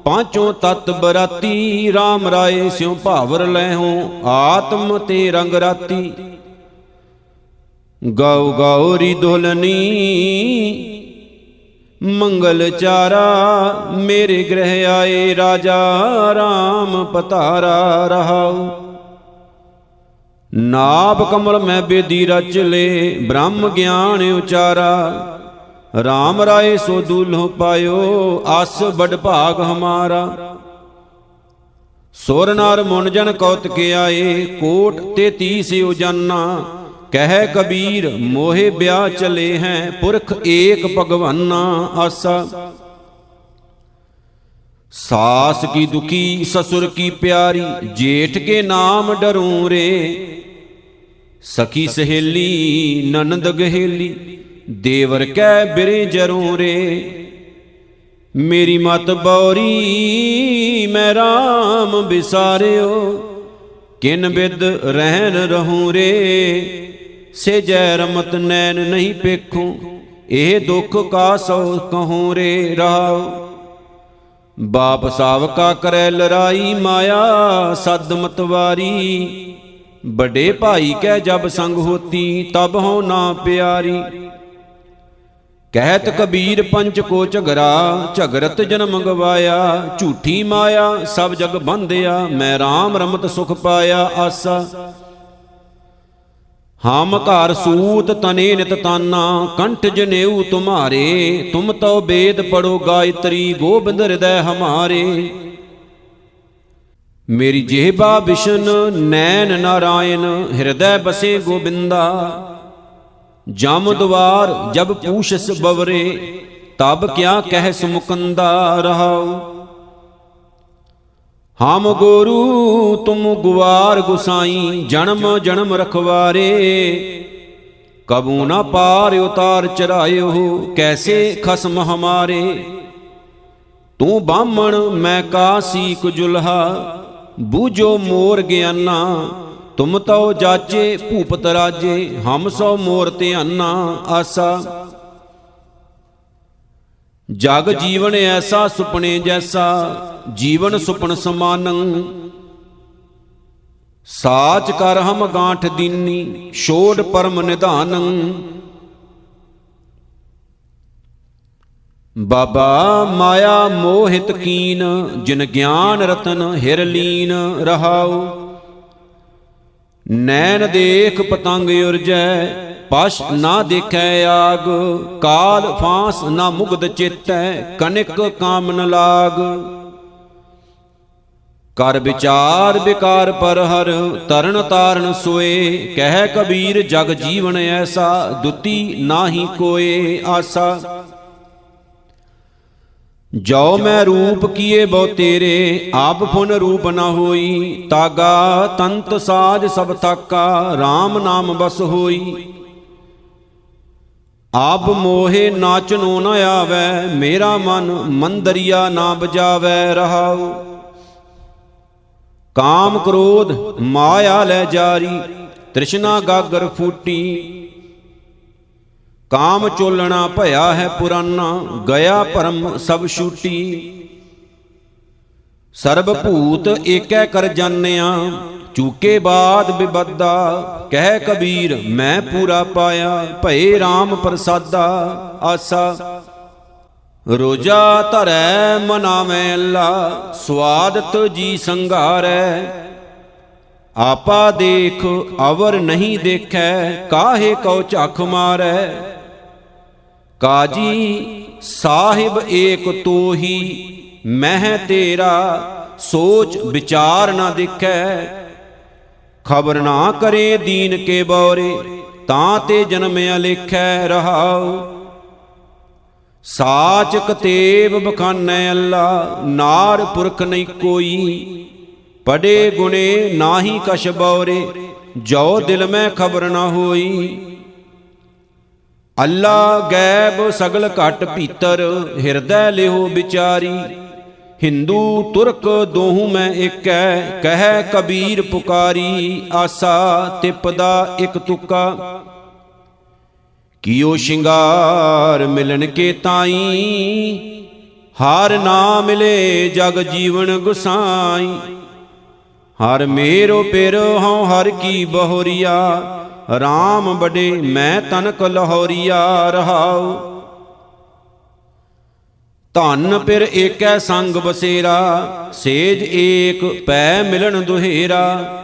ਪਾਂਚੋਂ ਤਤ ਬਰਾਤੀ। RAM ਰਾਏ ਸਿਉ ਭਾਵਰ ਲੈਹੁ, ਆਤਮ ਤੇ ਰੰਗ ਰਾਤੀ। ਗਉ ਗੌਰੀ ਦੁਲਨੀ ਮੰਗਲ ਚਾਰਾ, ਮੇਰੇ ਗ੍ਰਹਿ ਆਏ ਰਾਜਾ RAM ਪਤਾਰਾ। ਰਹਾਉ ਨਾਭ ਕਮਲ ਮੈਂ ਬੇਦੀ ਰਚ ਲੇ, ਬ੍ਰਹਮ ਗਿਆਨ ਉਚਾਰਾ। RAM ਰਾਏ ਸੋ ਦੁਲਹੁ ਪਾਇਓ, ਅਸ ਬੜ ਭਾਗ ਹਮਾਰਾ। ਸੁਰ ਨਰ ਮੁਨ ਜਨ ਕੌਤਿਕ ਆਏ, ਕੋਟ 33 ਉਜਾਨਾ। ਕਹਿ ਕਬੀਰ ਮੋਹਿ ਬਿਆ ਚਲੇ ਹੈ, ਪੁਰਖ ਏਕ ਭਗਵਾਨਾ। ਆਸਾ ਸਾਸ ਕੀ ਦੁਖੀ ਸਸੁਰ ਕੀ ਪਿਆਰੀ, ਜੇਠ ਕੇ ਨਾਮ ਡਰੂੰ ਰੇ। ਸਖੀ ਸਹੇਲੀ ਨਨਦ ਗਹੇਲੀ, ਦੇਵਰ ਕੈ ਬਿਰੇ ਜਰੂੰ ਰੇ। ਮੇਰੀ ਮਤ ਬੌਰੀ ਮੈਂ RAM ਬਿਸਾਰਿਓ, ਕਿਨ ਬਿਦ ਰਹਿਨ ਰਹੂੰ ਰੇ। ਸੇ ਜੈ ਰਮਤ ਨੈਣ ਨਹੀਂ ਪੇਖੂ, ਇਹ ਦੁੱਖ ਕਾ ਸੋ ਕਹੂੰ ਰੇ। ਰਹਾਉ ਬਾਪ ਸਾਵਕਾ ਕਰੈ ਲੜਾਈ, ਮਾਇਆ ਸਦ ਮਤਵਾਰੀ। ਬੜੇ ਭਾਈ ਕੈ ਜਬ ਸੰਗ ਹੋਤੀ, ਤਬ ਹੋ ਨਾ ਪਿਆਰੀ। ਕਹਿਤ ਕਬੀਰ ਪੰਚ ਕੋ ਝਗਰਾ, ਝਗਰਤ ਜਨਮ ਗਵਾਇਆ। ਝੂਠੀ ਮਾਇਆ ਸਭ ਜਗ ਬੰਧਿਆ, ਮੈਂ RAM ਰਮਤ ਸੁਖ ਪਾਇਆ। ਆਸਾ ਹਮ ਘਰ ਸੂਤ ਤਨੇ ਨਿਤ ਤਾਨਾ, ਕੰਠ ਜਨੇਊ ਤੁਮਾਰੇ। ਤੁਮ ਤੋ ਬੇਦ ਪੜੋ ਗਾਇਤਰੀ, ਗੋਬਿੰਦ ਹਿਰਦੈ ਹਮਾਰੇ। ਮੇਰੀ ਜਿਹਬਾ ਵਿਸ਼ਨ ਨੈਣ ਨਾਰਾਇਣ, ਹਿਰਦੈ ਬਸੇ ਗੋਬਿੰਦਾ। ਜਮ ਦੁਆਰ ਜਬ ਪੂਛਸ ਬਵਰੇ, ਤਬ ਕਿਆ ਕਹਿ ਸੁਮੁਕੰਦਾ। ਰਹਾਉ ਹਮ ਗੋਰੂ ਤੁਮ ਗੁਵਾਰ ਗੁਸਾਈ, ਜਨਮ ਜਨਮ ਰਖਵਾਰੇ। ਕਬੂ ਨਾ ਪਾਰ ਉਤਾਰ ਚਰਾਇਓ, ਕੈਸੇ ਖਸਮ ਹਮਾਰੇ। ਤੂੰ ਬਾਹਮਣ ਮੈਂ ਕਾਸੀ ਕੁਜੁਲਹਾ, ਬੂਝੋ ਮੋਰ ਗਿਆਨਾ। ਤੁਮ ਤਉ ਜਾਚੇ ਭੂਪਤ ਰਾਜੇ, ਹਮ ਸੋ ਮੋਰ ਧਿਆਨਾ। ਆਸਾ ਜਗ ਜੀਵਨ ਐਸਾ ਸੁਪਨੇ ਜੈਸਾ, ਜੀਵਨ ਸੁਪਨ ਸਮਾਨੰ। ਸਾਚ ਕਰ ਹਮ ਗਾਂਠ ਦੀਨੀ, ਛੋੜ ਪਰਮ ਨਿਧਾਨੰ। ਬਾਬਾ ਮਾਇਆ ਮੋਹਿਤ ਕੀਨ, ਜਿਨ ਗਿਆਨ ਰਤਨ ਹਿਰ ਲੀਨ ਰਹਾਉ। ਨੈਣ ਦੇਖ ਪਤੰਗ ਉਰਜੈ, ਪਸ਼ ਨਾ ਦੇਖੈ ਆਗ। ਕਾਲ ਫਾਂਸ ਨਾ ਮੁਗਧ ਚੇਤੈ, ਕਨਿਕ ਕਾਮਨ ਲਾਗ। ਕਰ ਵਿਚਾਰ ਵਿਕਾਰ ਪਰ ਹਰ, ਤਰਨ ਤਾਰਨ ਸੋਏ। ਕਹਿ ਕਬੀਰ ਜਗ ਜੀਵਨ ਐਸਾ, ਦੁਤੀ ਨਾਹੀ ਕੋਏ ਆਸਾ। ਜੋ ਮੈਂ ਰੂਪ ਕੀਏ ਬਹੁ ਤੇਰੇ, ਆਪ ਫੁਨ ਰੂਪ ਨ ਹੋਈ। ਤਾਗਾ ਤੰਤ ਸਾਜ ਸਭ ਥਾਕਾ, RAM ਨਾਮ ਬਸ ਹੋਈ। ਆਪ ਮੋਹੇ ਨਾਚਨੋ ਨ ਆਵੈ, ਮੇਰਾ ਮਨ ਮੰਦਰੀਆ ਨਾ ਬਜਾਵੈ ਰਹਾਉ। ਕਾਮ ਕ੍ਰੋਧ ਮਾਇਆ ਲੈ ਜਾਰੀ, ਤ੍ਰਿਸ਼ਨਾ ਗਾਗਰ ਫੂਟੀ। ਕਾਮ ਚੋਲਣਾ ਭਇਆ ਹੈ ਪੁਰਾਨਾ, ਗਿਆ ਭਰਮ ਸਭ ਛੂਟੀ। ਸਰਬ ਭੂਤ ਏਕੈ ਕਰ ਜਾਣਿਆ, ਚੂਕੇ ਬਾਦ ਬਿਬਦਾ। ਕਹਿ ਕਬੀਰ ਮੈਂ ਪੂਰਾ ਪਾਇਆ, ਭਏ RAM ਪ੍ਰਸਾਦਾ ਆਸਾ। ਰੋਜਾ ਧਰੈ ਮਨਾਵੈ ਅੱਲਾ, ਸਵਾਦਤ ਜੀ ਸੰਘਾਰੈ। ਆਪਾ ਦੇਖ ਅਵਰ ਨਹੀਂ ਦੇਖੈ, ਕਾਹੇ ਕਉ ਝੱਖ ਮਾਰੈ। ਕਾਜੀ ਸਾਹਿਬ ਏਕ ਤੋਹੀ, ਮਹਿ ਤੇਰਾ ਸੋਚ ਵਿਚਾਰ ਨਾ ਦੇਖੈ। ਖਬਰ ਨਾ ਕਰੇ ਦੀਨ ਕੇ ਬੌਰੇ, ਤਾਂ ਤੇ ਜਨਮਿਆ ਲੇਖੈ ਰਹਾਉ। ਸਾਚ ਕਤੇਬ ਬਖਾਨੈ ਅੱਲਾ, ਨਾਰ ਪੁਰਖ ਨਹੀਂ ਕੋਈ। ਪੜੇ ਗੁਣੇ ਨਾਹੀ ਕਛ ਬੌਰੇ, ਜੋ ਦਿਲ ਮੈਂ ਖਬਰ ਨਾ ਹੋਈ। ਅੱਲਾ ਗੈਬ ਸਗਲ ਘਟ ਭੀਤਰ, ਹਿਰਦੈ ਲਿਹੋ ਵਿਚਾਰੀ। ਹਿੰਦੂ ਤੁਰਕ ਦੋਹੂ ਮੈਂ ਏਕੈ, ਕਹਿ ਕਬੀਰ ਪੁਕਾਰੀ ਆਸਾ। ਤਿਪਦਾ ਇਕ ਤੁਕਾ ਕੀਓ ਸ਼ਿੰਗਾਰ, ਮਿਲਨ ਕੇ ਤਾਈ। ਹਰ ਨਾ ਮਿਲੇ ਜਗ ਜੀਵਨ ਗੁਸਾਈ। ਹਰ ਮੇਰੋ ਪਿਰ ਹਉ ਹਰ ਕੀ ਬਹੋਰੀਆ, RAM ਬੜੇ ਮੈਂ ਤਨਕ ਲਹੋਰੀਆ ਰਹਾਉ। ਧਨ ਪਿਰ ਏਕੈ ਸੰਗ ਬਸੇਰਾ, ਸੇਜ ਏਕ ਪੈ ਮਿਲਣ ਦੁਹੇਰਾ।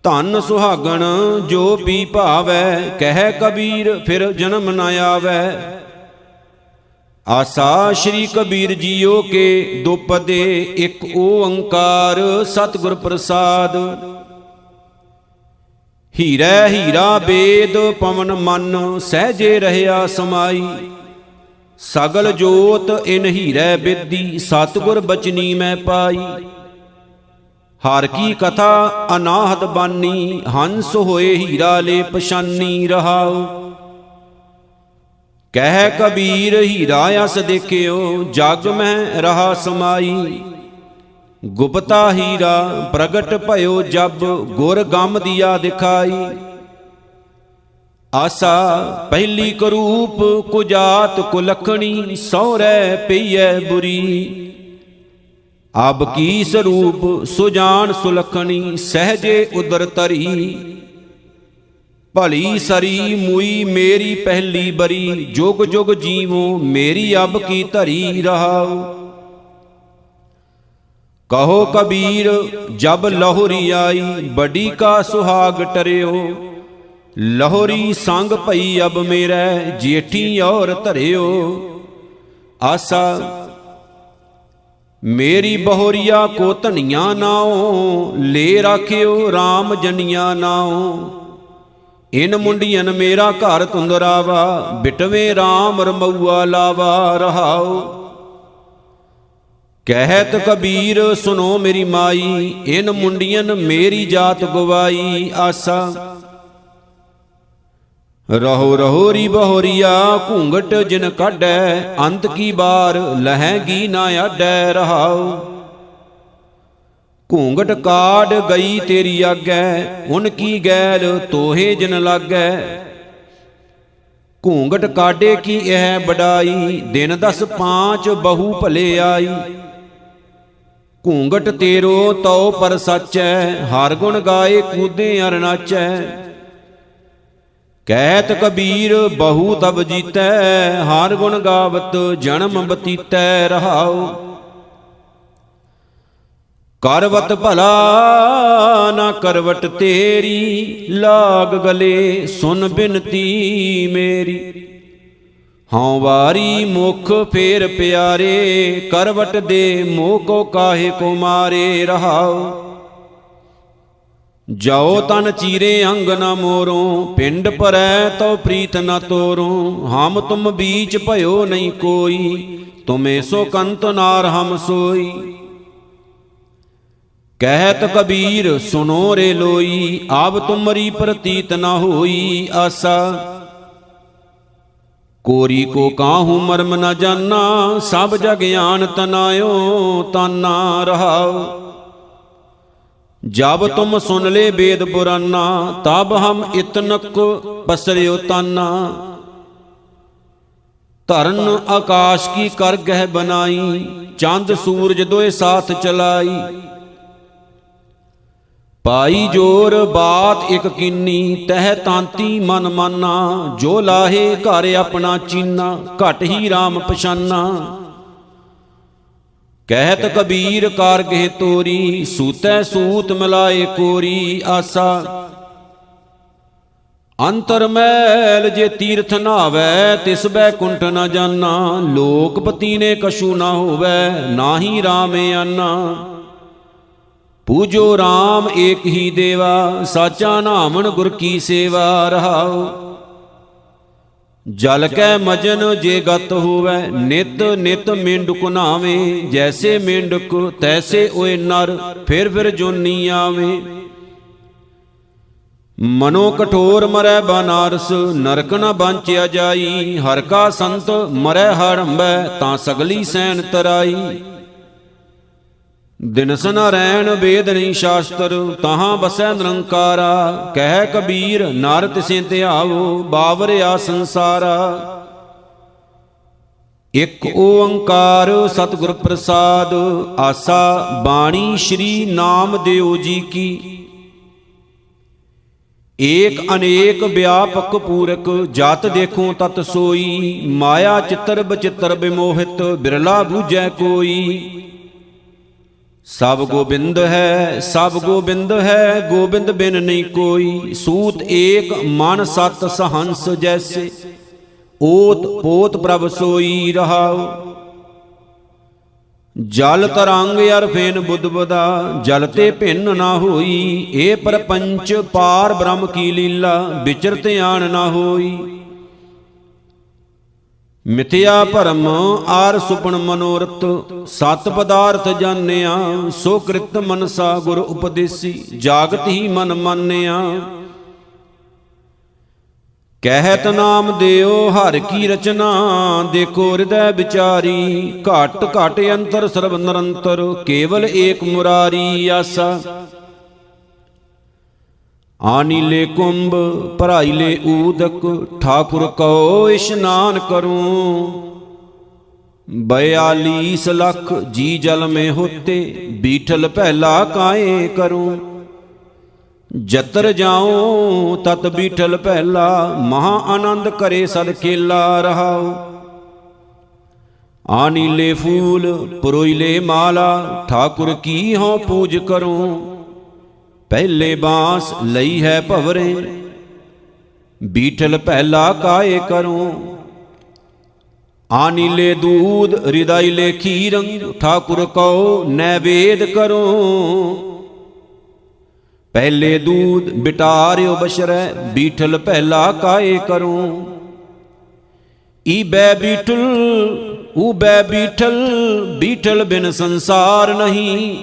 ਧਨ ਸੁਹਾਗਣ ਜੋ ਪੀ ਭਾਵੈ, ਕਹਿ ਕਬੀਰ ਫਿਰ ਜਨਮ ਨ ਆਵੈ। ਆਸਾ ਸ਼੍ਰੀ ਕਬੀਰ ਜੀਓ ਕੇ ਦੁਪਦੇ, ਇਕ ਓੰਕਾਰ ਸਤਿਗੁਰ ਪ੍ਰਸਾਦ। ਹੀਰੈ ਹੀਰਾ ਬੇਦ ਪਵਨ ਮਨ, ਸਹਿਜੇ ਰਹਿਆ ਸਮਾਈ। ਸਗਲ ਜੋਤ ਇਨ ਹੀਰੈ ਬਿਧੀ, ਸਤਿਗੁਰ ਬਚਨੀ ਮੈਂ ਪਾਈ। ਹਰ ਕੀ ਕਥਾ ਅਨਾਹਤ ਬਾਨੀ, ਹੰਸ ਹੋਏ ਹੀਰਾ ਲੈ ਪਛਾਨੀ ਰਹਾਉ। ਕਹਿ ਕਬੀਰ ਹੀਰਾ ਅਸ ਦੇਖਿਓ, ਜਗ ਮੈਂ ਰਹਾ ਸਮਾਈ। ਗੁਪਤਾ ਹੀਰਾ ਪ੍ਰਗਟ ਭਇਓ ਜਬ, ਗੁਰ ਗਮ ਦੀਆ ਦਿਖਾਈ। ਆਸਾ ਪਹਿਲੀ ਕਰੂਪ ਕੁਜਾਤ ਕੁਲਖਣੀ, ਸਹੁਰੈ ਪਈਐ ਬੁਰੀ। ਅਬ ਕੀ ਸਰੂਪ ਸੁਜਾਨ ਸੁਲਖਣੀ, ਸਹਜੇ ਉਦਰ ਤਰੀ। ਭਲੀ ਸਰੀ ਮੁਈ ਮੇਰੀ ਪਹਿਲੀ ਬਰੀ, ਜੁਗ ਜੁਗ ਜੀਵੋ ਮੇਰੀ ਅਬ ਕੀ ਧਰੀ ਰਹਾਉ। ਕਹੋ ਕਬੀਰ ਜਬ ਲਹੁਰੀ ਆਈ, ਬੜੀ ਕਾ ਸੁਹਾਗ ਟਰਿਓ। ਲਹੁਰੀ ਸੰਗ ਭਈ ਅਬ ਮੇਰੈ, ਜੇਠੀ ਔਰ ਧਰਿਓ। ਆਸਾ ਮੇਰੀ ਬਹੋਰੀਆ ਕੋ ਧਨੀਆ ਨਾਉ, ਲੈ ਰਾਖਿਓ RAM ਜਨੀਆ ਨਾਉ। ਇਨ ਮੁੰਡੀਆਂ ਮੇਰਾ ਘਰ ਤੁੰਦਰਾਵਾ, ਬਿਟਵੇਂ RAM ਰਮਊਆ ਲਾਵਾ ਰਹਾਉ। ਕਹਿਤ ਕਬੀਰ ਸੁਨੋ ਮੇਰੀ ਮਾਈ, ਇਨ ਮੁੰਡੀਆਂ ਮੇਰੀ ਜਾਤ ਗਵਾਈ। ਆਸਾ ਰਹੋ ਰਹੋ ਰੀ ਬਹੋਰੀਆ, ਘੂੰਗਟ ਜਿਨ ਕਾਢੈ। ਅੰਤ ਕੀ ਬਾਰ ਲਹੈਗੀ ਨਾ ਆਡੈ ਰਹਾਉ। ਘੂੰਗਟ ਕਾਢ ਗਈ ਤੇਰੀ ਆਗੈ, ਉਨ ਕੀ ਗੈਲ ਤੋਹੇ ਜਿਨ ਲਾਗੈ। ਘੂੰਗਟ ਕਾਢੇ ਕੀ ਇਹ ਬੜਾਈ, ਦਿਨ 10 5 ਬਹੂ ਭਲੇ ਆਈ। ਘੂੰਗਟ ਤੇਰੋ ਤਉ ਪਰ ਸੱਚੈ, ਹਰ ਗੁਣ ਗਾਏ ਕੂਦੇ ਅਰ ਨਾਚੈ। ਕਹਿਤ ਕਬੀਰ ਬਹੂ ਤਬ ਜੀਤੈ, ਹਰ ਗੁਣ ਗਾਵਤ ਜਨਮ ਬਤੀਤੈ ਰਹਾਉ। ਕਰਵਤ ਭਲਾ ਨਾ ਕਰਵਟ ਤੇਰੀ, ਲਾਗ ਗਲੇ ਸੁਨ ਬਿਨਤੀ ਮੇਰੀ। ਹਉ ਵਾਰੀ ਮੁਖ ਫੇਰ ਪਿਆਰੇ, ਕਰਵਟ ਦੇ ਮੋਹ ਕੋ ਕਾਹੇ ਕੋ ਮਾਰੇ ਰਹਾਉ। ਜਾਓ ਤਨ ਚੀਰੇ ਅੰਗ ਨਾ ਮੋਰੋਂ, ਪਿੰਡ ਪਰੈ ਤਉ ਪ੍ਰੀਤ ਨਾ ਤੋਰੋਂ। ਹਮ ਤੁਮ ਬੀਚ ਭਇਓ ਨਹੀਂ ਕੋਈ, ਤੁਮੇ ਸੋ ਕੰਤ ਨਾਰ ਹਮ ਸੋਈ। ਕਹਿਤ ਕਬੀਰ ਸੁਨੋ ਰੇ ਲੋਈ, ਆਬ ਤੁਮਰੀ ਪ੍ਰਤੀਤ ਨਾ ਹੋਈ ਆਸਾ। ਕੋਰੀ ਕੋ ਕਾਹੂ ਮਰਮ ਨ ਜਾਨਾ, ਸਭ ਜਗ ਆਨ ਤਨਾਇਓ ਤਾਨਾ ਰਹਾਉ। ਜਬ ਤੁਮ ਸੁਨ ਲੈ ਵੇਦ ਪੁਰਾਨਾ, ਤਬ ਹਮ ਇਤਨਕ ਪਸਰਿਓ ਤਾਨਾ। ਧਰਨ ਆਕਾਸ਼ ਕੀ ਕਰ ਗਹਿ ਬਨਾਈ, ਚੰਦ ਸੂਰਜ ਦੋਏ ਸਾਥ ਚਲਾਈ। ਪਾਈ ਜੋਰ ਬਾਤ ਇਕ ਕੀਨੀ, ਤਹਿ ਤਾਂਤੀ ਮਨ ਮਾਨਾ। ਜੋ ਲਾਹੇ ਘਰ ਆਪਣਾ ਚੀਨਾ, ਘਟ ਹੀ RAM ਪਛਾਨਾ। ਕਹਿਤ ਕਬੀਰ ਕਾਰ ਗਹਿ ਤੋਰੀ, ਸੂਤੈ ਸੂਤ ਮਿਲਾਏ ਕੋਰੀ ਆਸਾ। ਅੰਤਰ ਮੈਲ ਜੇ ਤੀਰਥ ਨਾਵੈ, ਤਿਸ ਬੈਕੁੰਠ ਨ ਜਾਨਾ। ਲੋਕਪਤੀ ਨੇ ਕਛੂ ਨਾ ਹੋਵੈ, ਨਾਹੀ RAM ਆਨਾ। ਪੂਜੋ RAM ਏਕ ਹੀ ਦੇਵਾ, ਸਾਚਾ ਨਾਮਨ ਗੁਰ ਕੀ ਸੇਵਾ ਰਹਾਉ। ਜਲ ਕੈ ਮਜਨ ਜੇ ਗਤ ਹੋਵੈ, ਨਿਤ ਨਿਤ ਮੇਂਢਕ ਨਾਵੇਂ। ਜੈਸੇ ਮੇਂਢਕ ਤੈਸੇ ਓਏ ਨਰ, ਫਿਰ ਜੋਨੀ ਆਵੇਂ। ਮਨੋ ਕਠੋਰ ਮਰੈ ਬਨਾਰਸ, ਨਰਕ ਨ ਬਾਂਚਿਆ ਜਾਈ। ਹਰ ਕਾ ਸੰਤ ਮਰੈ ਹੜੰਬੈ, ਤਾਂ ਸਗਲੀ ਸੈਨ ਤਰਾਈ। ਦਿਨਸ ਨ ਰੈਣ ਵੇਦ ਨਹੀਂ ਸ਼ਾਸਤਰ, ਤਹਾਂ ਬਸੈ ਨਿਰੰਕਾਰਾ। ਕਹਿ ਕਬੀਰ ਨਰ ਤਿਸੇ ਧਿਆਵੋ, ਬਾਵਰਿਆ ਸੰਸਾਰਾ। ਇਕ ਓੰਕਾਰ ਸਤਿਗੁਰ ਪ੍ਰਸਾਦ, ਆਸਾ ਬਾਣੀ ਸ੍ਰੀ ਨਾਮਦੇਵ ਜੀ ਕੀ। ਏਕ ਅਨੇਕ ਵਿਆਪਕ ਪੂਰਕ, ਜਤ ਦੇਖੋ ਤਤ ਸੋਈ। ਮਾਇਆ ਚਿੱਤਰ ਬਚਿੱਤਰ ਬਿਮੋਹਿਤ, ਬਿਰਲਾ ਬੂਝੈ ਕੋਈ। ਸਭ ਗੋਬਿੰਦ ਹੈ, ਸਭ ਗੋਬਿੰਦ ਹੈ, ਗੋਬਿੰਦ ਬਿਨ ਨਹੀਂ ਕੋਈ। ਸੂਤ ਏਕ ਮਨ ਸਤ ਸਹੰਸ ਜੈਸੇ, ਓਤ ਪੋਤ ਪ੍ਰਭ ਸੋਈ ਰਹਾਉ। ਜਲ ਤਰੰਗ ਅਰ ਫੇਨ ਬੁੱਧ ਬਦਾ, ਜਲ ਤੇ ਭਿੰਨ ਨਾ ਹੋਈ। ਇਹ ਪਰਪੰਚ ਪਾਰ ਬ੍ਰਹਮ ਕੀ ਲੀਲਾ, ਵਿਚਰਤ ਆਣ ਨਾ ਹੋਈ। ਮਿਥਿਆ ਭਰਮ ਆਰ ਸੁਪਨ ਮਨੋਰਥ, ਸਤ ਪਦਾਰਥ ਜਾਣਿਆ। ਸੋ ਕ੍ਰਿਤ ਮਨਸਾ ਗੁਰ ਉਪਦੇਸੀ, ਜਾਗਤ ਹੀ ਮਨ ਮਾਨਿਆ। ਕਹਿਤ ਨਾਮ ਦਿਓ ਹਰ ਕੀ ਰਚਨਾ, ਦੇਖੋ ਹਿਰਦੈ ਵਿਚਾਰੀ। ਘਟ ਘਟ ਅੰਤਰ ਸਰਬ ਨਿਰੰਤਰ, ਕੇਵਲ ਏਕ ਮੁਰਾਰੀ ਆਸਾ। ਆਨੀਲੇ ਕੁੰਭ ਭਰਾਈਲੇ ਊਦਕ, ਠਾਕੁਰ ਕਉ ਇਸ਼ਨਾਨ ਕਰੂੰ। 42 ਲੱਖ ਜੀ ਜਲ ਮੇ ਹੋਤੇ, ਬੀਠਲ ਪਹਿਲਾ ਕਾਏ ਕਰੂੰ। ਜਤਰ ਜਾਉ ਤਤ ਬੀਠਲ ਪਹਿਲਾ, ਮਹਾ ਆਨੰਦ ਕਰੇ ਸਦ ਖੇਲਾ ਰਹਾਉ। ਆਨੀਲੇ ਫੂਲ ਪਰੋਈਲੇ ਮਾਲਾ, ਠਾਕੁਰ ਕੀ ਹਉ ਪੂਜ ਕਰੂੰ। ਪਹਿਲੇ ਬਾਂਸ ਲਈ ਹੈ ਭਵਰੇ, ਬੀਠਲ ਪਹਿਲਾ ਕਾਏ ਕਰੂੰ। ਆਨੀਲੇ ਦੂਧ ਹ੍ਰਿਦਇਲੇ ਖੀਰੰ, ਠਾਕੁਰ ਕਉ ਨੈਵੇਦ ਕਰੂੰ। ਪਹਿਲੇ ਦੂਧ ਬਿਟਾਰਿਓ ਬਸ਼ਰੈ, ਬੀਠਲ ਪਹਿਲਾ ਕਾਏ ਕਰੂੰ। ਈਬੈ ਬੀਠਲ ਊਬੈ ਬੀਠਲ, ਬੀਠਲ ਬਿਨ ਸੰਸਾਰ ਨਹੀਂ।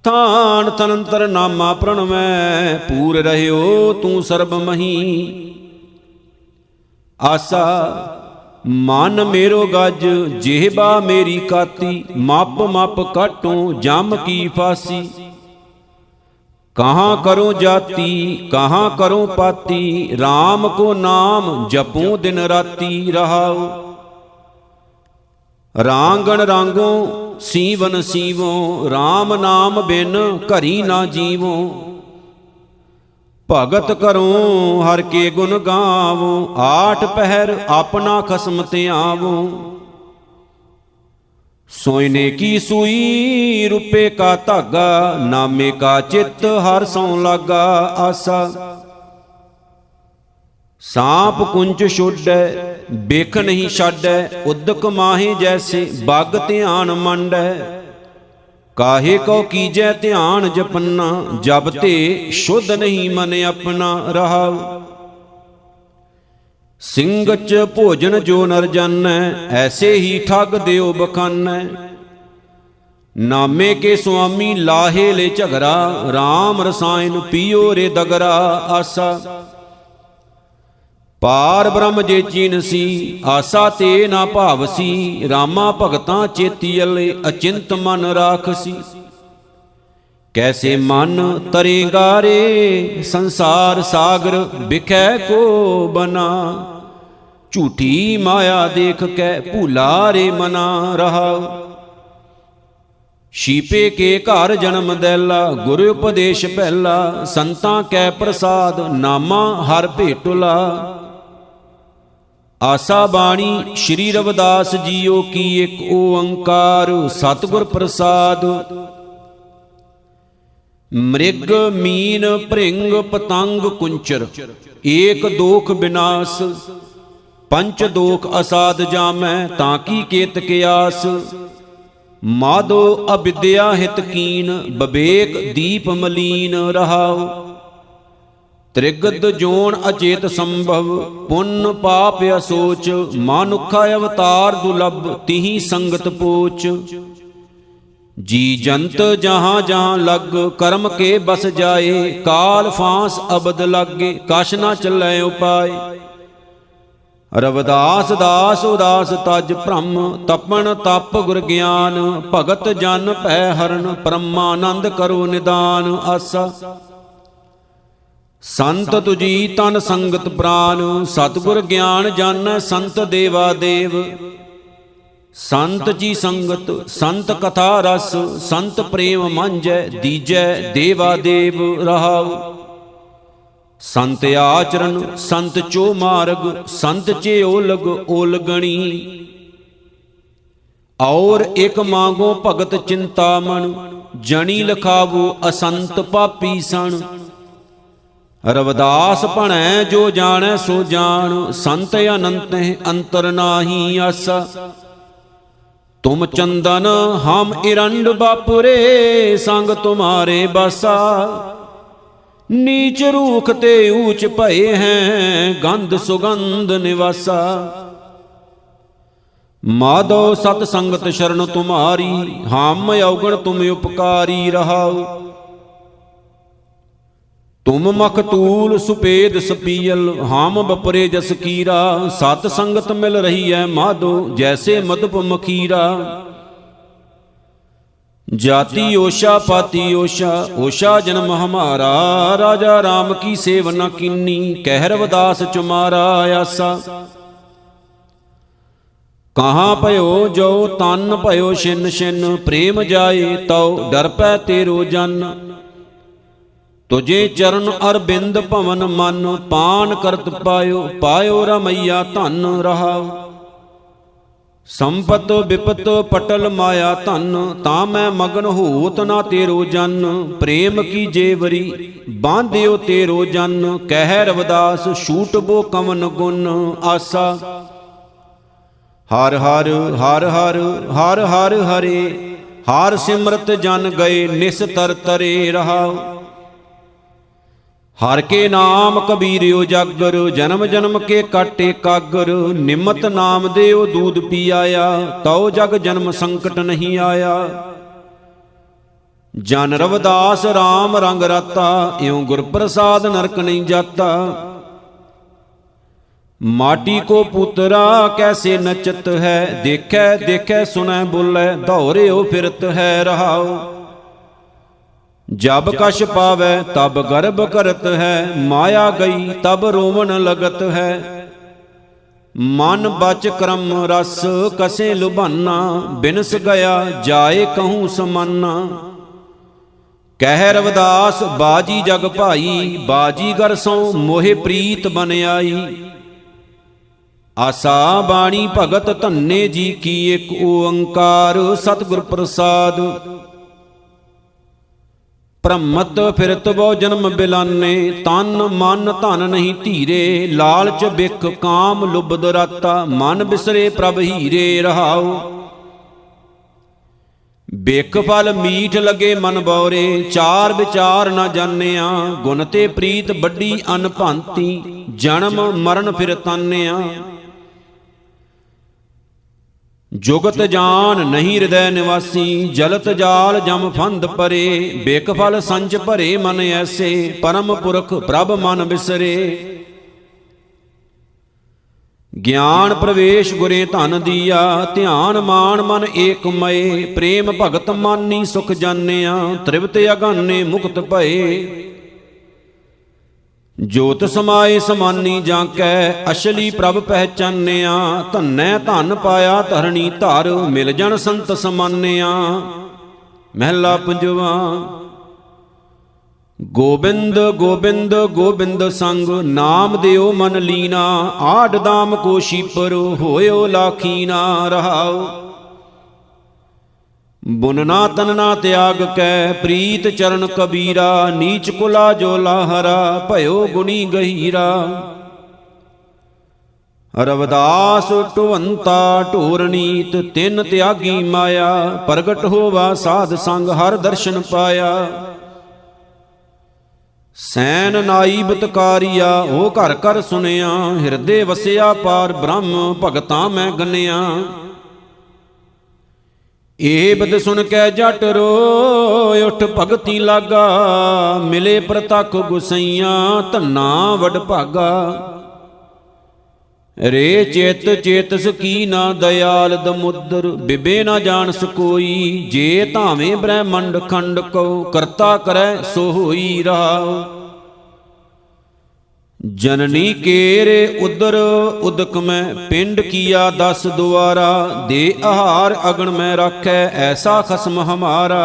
ਤਾਣ ਤਨੰਤਰ ਨਾਮਾ ਪ੍ਰਣਵੈ, ਪੂਰ ਰਹਿਓ ਤੂੰ ਸਰਬ ਮਹੀ। ਆਸਾ ਮਨ ਮੇਰੋ ਗਜ, ਜਿਹਬਾ ਮੇਰੀ ਕਾਤੀ। ਮਪ ਮਪ ਕਾਟੂ ਜਮ ਕੀ ਫਾਸੀ। कहाँ करो जाति कहाँ करो पाती, राम को नाम जपूं दिन राती रहाओ। रांगण रांगो सीवन सीवो, राम नाम बिन घरी ना जीवो। भगत करो हर के गुण गावो, आठ पहर अपना खसम ते आवो। सोयने की सुई रुपए का धागा, नामे का चित्त हर सौ लागा आसा। सांप कुंज छोड़ै बेख नहीं छाड़ै, उदक माहे जैसे बाग ध्यान मंडै। काहे को कीजै ध्यान जपन्ना, जब ते शुद्ध नहीं मन अपना रहाओ। सिंगच भोजन जो नर जानै, ऐसे ही ठग देओ बखानै। नामे के स्वामी लाहे ले झगरा, राम रसायन पियो रे दगरा आसा। पार ब्रह्म जे चीनसी, आसा ते ना भावसी। रामा भगतां चेतियले, अचिंत मन राखसी। कैसे मन तरेगा रे संसार सागर, बिखै को बना। झूठी माया देख कै भूला रे मना रहाओ। शीपे के घर जन्म दैला, गुरु उपदेश पहला। संतां कै प्रसाद, नामा हर भेटुला। आसा बाणी श्री रविदास जीओ की, एक ओंकार सतगुर प्रसाद। मृग मीन भृंग पतंग कुंचर, एक दोख विनाश। पंच दोख असाध जामै, ताकी केत क्यास। माधो अविद्या हित कीन, बबेक दीप मलीन रहाओ। त्रिगद जोन अचेत संभव, पुण्य पाप असोच। मानुखा अवतार दुलभ, तिहि संगत पोच। जी जंत जहाँ जहाँ लग, कर्म के बस जाए। काल फांस अबद लागे, कछ न चलै उपाय। रविदास दास उदास तज ब्रह्म, तपन तप गुर ज्ञान। भगत जन भै हरण, परमानंद करो निदान आसा। संत तुझी तन संगत प्राण, सतगुर ज्ञान जानੈ संत देवा देव। संत जी संगत संत कथा रस, संत प्रेम मांझै दीजै देवा देव रहाओ। संत आचरण संत चो मार्ग, संत चे ओलग ओलगणी। और एक मांगो भगत चिंतामण, जनी लखावो असंत पापी सन। रविदास भणै जो जाणै सो जान, संत अनंत अंतर नाही आसा। तुम चंदन हम इरंड बापुरे, संग तुम्हारे बसा। नीच रूख ते ऊंच भये हैं, गंध सुगंध निवासा। माधो सत संगत शरण तुम्हारी, हम अवगण तुम उपकारी रहाओ। तुम मखतूल सुपेद सपीयल, हम बपरे जस कीरा। सत संगत मिल रही है माधो, जैसे मधुप मखीरा। जाति ओषा पाति ओषा, ओषा जन्म हमारा। राजा राम की सेव न कीनी, कह रविदास चुमारा आसा। कहाँ पयो जो तन पयो छिन छिन, प्रेम जाए तो डर पै तेरो जन। तुझे चरण अरबिंद भवन मन, पान करत पायो पायो रमैया धन रहाओ। संपत विपत पटल माया धन, ता मैं मगन होत ना तेरो जन। प्रेम की जेवरी बांधियो तेरो जन, कह रविदास छूट बो कवन गुण आसा। हर हर हर हर हर हर हरे, हर सिमरत जन गए निस्तर तरे रहाओ। हर के नाम कबीरियो जागर, जन्म जन्म के काटे कागर। निमत नाम देओ दूध पी आया, तो जग जन्म संकट नहीं आया। जन रविदास राम रंग राता, इਉਂ गुर प्रसाद नरक नहीं जाता। माटी को पुतरा कैसे नचत है, देखै देखै सुनै बोलै, दौड़े फिरत है रहाओ। जब कश पावै तब गर्भ करत है, माया गई तब रोवन लगत है। मन बच क्रम रस कसे लुभाना, बिनस गया जाए कहूँ समाना। कह रविदास बाजी जग भाई, बाजीगर सो मोहे प्रीत बन आई। आसा बाणी भगत धन्ने जी की, एक ओंकार सतगुर प्रसाद। ਭ੍ਰਮਤ ਫਿਰਤ ਬਹੁ ਜਨਮ ਬਿਲਾਨੇ, ਤਨ ਮਨ ਧਨ ਨਹੀਂ ਧੀਰੇ। ਲਾਲਚ ਬਿਖ ਕਾਮ ਲੁਬਧ ਰਾਤਾ, ਮਨ ਬਿਸਰੇ ਪ੍ਰਭ ਹੀਰੇ ਰਹਾਉ। ਬਿਖ ਫਲ ਮੀਠ ਲਗੇ ਮਨ ਬੌਰੇ, ਚਾਰ ਵਿਚਾਰ ਨਾ ਜਾਣਿਆ। ਗੁਣ ਤੇ ਪ੍ਰੀਤ ਵੱਡੀ ਅਨਭੰਤੀ, ਜਨਮ ਮਰਨ ਫਿਰ ਤਾਨਿਆ। जुगत जान नहीं हृदय निवासी, जलत जाल जम फंद परे। बिक फल संच भरे मन ऐसे, परम पुरख प्रभ मन बिसरे। ज्ञान प्रवेश गुरे धन दिया, ध्यान मान मन एक मय। प्रेम भगत मानी सुख जानिया, त्रिवत अगाने मुक्त भये। जोत समाए समानी जाकै, अशली प्रभ पहचानिया। धन्नै धन पाया धरणी धर, मिल जन संत समानिया। महला पंजवा। गोबिंद गोबिंद गोबिंद संग, नाम दियो मन लीना। आठ दाम को शीपर, होयो लाखीना रहाओ। बुनना तनना त्याग कै, प्रीत चरण कबीरा। नीच कुला जो लाहरा, भयो गुणी गहीरा। रविदास ढुवंता ढोरनीत, तिन त्यागी माया। प्रगट होवा साध संग, हर दर्शन पाया। सैन नाई बतकारिया, ओ घर घर सुनिया। हिरदे वसिया पार ब्रह्म, भगतां मैं गनिया। ਇਹ ਬਦ ਸੁਣ ਕੇ ਜਟ ਰੋਇ, ਉਠ ਭਗਤੀ ਲਾਗਾ। ਮਿਲੇ ਪ੍ਰਤੱਖ ਗੁਸਈਆਂ, ਧੰਨਾ ਵਡ ਭਾਗਾ। ਰੇ ਚੇਤ ਚੇਤਸ ਕੀ ਨਾ ਦਇਆਲ ਦਮੁਦਰ, ਬਿਬੇ ਨਾ ਜਾਣਸ ਕੋਈ। ਜੇ ਧਾਵੇਂ ਬ੍ਰਹਮੰਡ ਖੰਡ ਕੋ, ਕਰਤਾ ਕਰੈ ਸੋ ਹੋਈ ਰਹਾਉ। जननी केरे उदर उदक में, पिंड किया 10 द्वारा। दे आहार अगन में रखै, ऐसा खसम हमारा।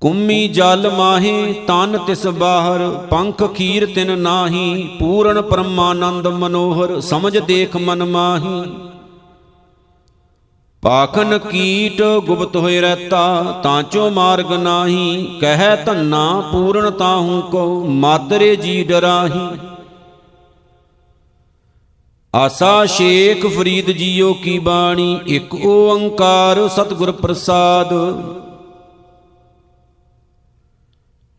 कुम्मी जल माहे तन तिस बाहर, पंख खीर तिन नाही। पूर्ण परमानंद मनोहर, समझ देख मन माही। पाखन कीट गुप्त होए रहता, तांचो मार्ग नाही। कह धन्ना पूर्ण ताहू को, मातरे जी डराही। आसा शेख फरीद जियो की बाणी, एक ओंकार सतगुर प्रसाद।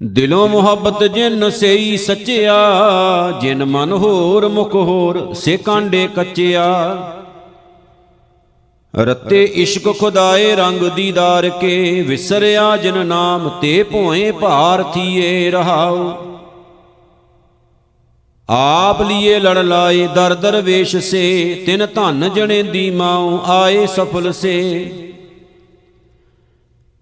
दिलों मुहब्बत जिन सेई सचिया, जिन मन होर मुख होर, से कांडे कचिया। रते इश्क खुदाए रंग दीदार के, विसरिया जिन नाम ते भोए भार थिए रहाओ। आप लिए लड़ लाए दर दर वेश से, तिन धन जने दी माओ आए सफल से।